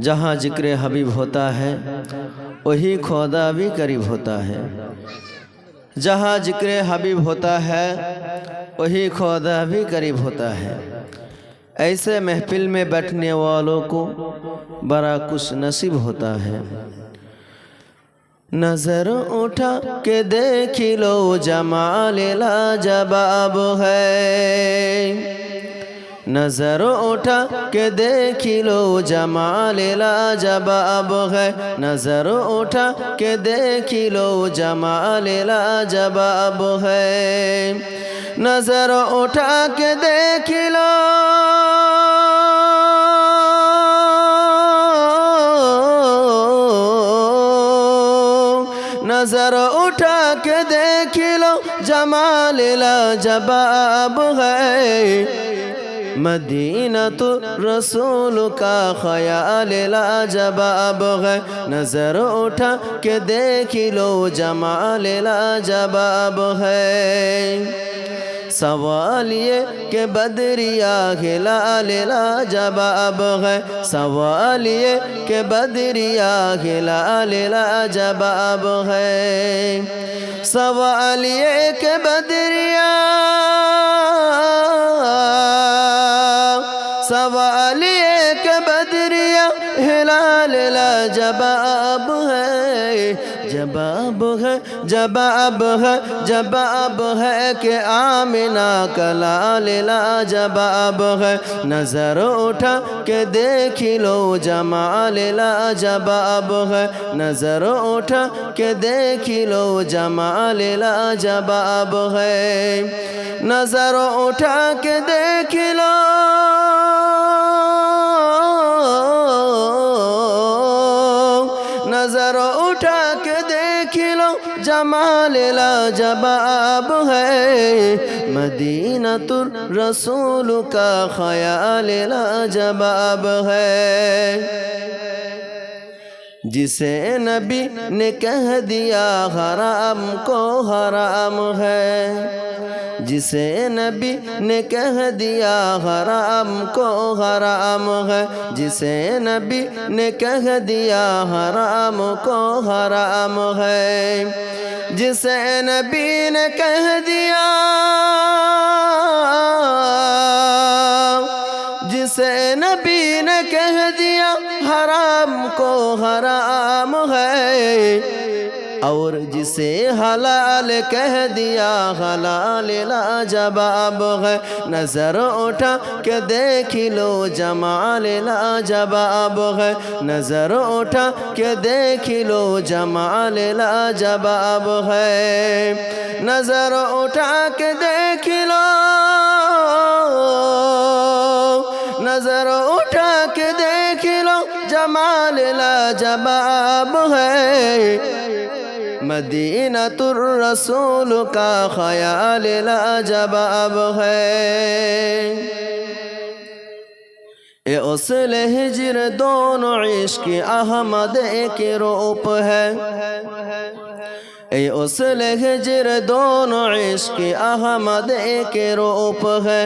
جہاں ذکر حبیب ہوتا ہے وہی خدا بھی قریب ہوتا ہے، جہاں ذکر حبیب ہوتا ہے وہی خدا بھی قریب ہوتا ہے۔ ایسے محفل میں بیٹھنے والوں کو بڑا خوش نصیب ہوتا ہے۔ نظر اٹھا کے دیکھ لو جمال لاجواب ہے، نظر اٹھا کے دیکھ لو جمال لاجواب ہے، نظر اٹھا کے دیکھ لو جمال لاجواب ہے، نظر اٹھا کے دیکھ لو نظر اٹھا کے دیکھ لو جمال لاجواب ہے، مدینہ رسول کا خیال لاجواب ہے، نظر اٹھا کے دیکھ لو جمال لاجواب ہے۔ سوال یہ کہ بدریہ ہلال لاجواب ہے، سوال یہ کہ بدریہ ہلال لاجواب ہے، سوال یہ کہ بدریہ سوال یہ کہ بدریہ ہلال لاجواب ہے، جواب ہے جواب ہے جواب ہے کہ آمنہ کا لال لاجواب ہے، نظر اٹھا کے دیکھ لو جمال لاجواب ہے، نظر اٹھا کے دیکھ لو جمال لاجواب ہے، نظر اٹھا کے دیکھ لو نظر اٹھا کے دیکھ لو جمال لاجواب ہے، مدینہ الرسول کا خیال لاجواب ہے، جسے نبی نے کہہ دیا حرام کو حرام ہے، جسے نبی نے کہہ دیا حرام کو حرام ہے، جسے نبی نے کہہ دیا حرام کو حرام ہے، جسے نبی نے کہہ دیا جسے نبی نے کہہ دیا حرام کو حرام ہے، اور جسے حلال کہہ دیا حلال لاجواب ہے، نظر اٹھا کے دیکھ لو جمال لاجواب ہے، نظر اٹھا کے دیکھ لو جمال لاجواب ہے، نظر اٹھا کے دیکھ لو نظر اٹھا کے دیکھ لو جمال لاجواب ہے، مدینہ الرسول کا خیال لاجواب ہے۔ اے اصل ہجر دونوں عشق احمد ایک روپ ہے، اے اصل ہجر دونوں عشق احمد ایک روپ ہے،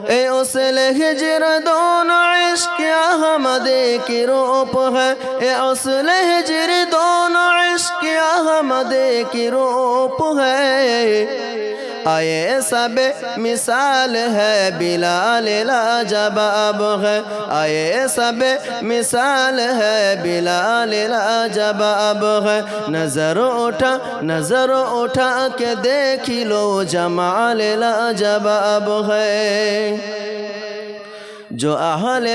اے اصل ہجر دونوں عشق احمد ایک روپ ہے، اے اصل ہجر دونوں عشق احمد ایک روپ ہے، آئے سب مثال ہے بلال لاجواب ہے، آئے سب مثال ہے بلال لاجواب ہے، نظر اٹھا کے دیکھ لو جمال لاجواب ہے، جو اہل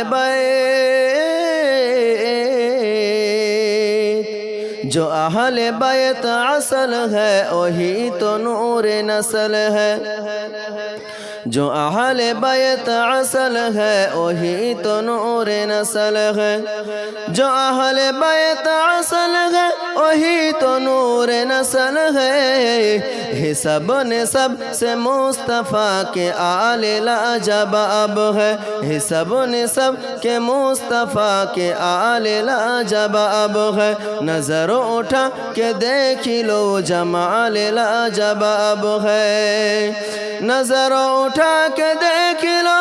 بیت اصل ہے وہی تو نور نسل ہے، جو اہل بیت اصل ہے وہی تو نور نسل ہے، جو اہل بیت اصل ہے وہی تو نور نسل ہے، سب نسب سے مصطفیٰ کے آل لاجواب ہے، سب نسب کے مصطفیٰ کے آل لاجواب ہے، نظر اٹھا کے دیکھ لو جمال لاجواب ہے، نظر اٹھا کے دیکھ لو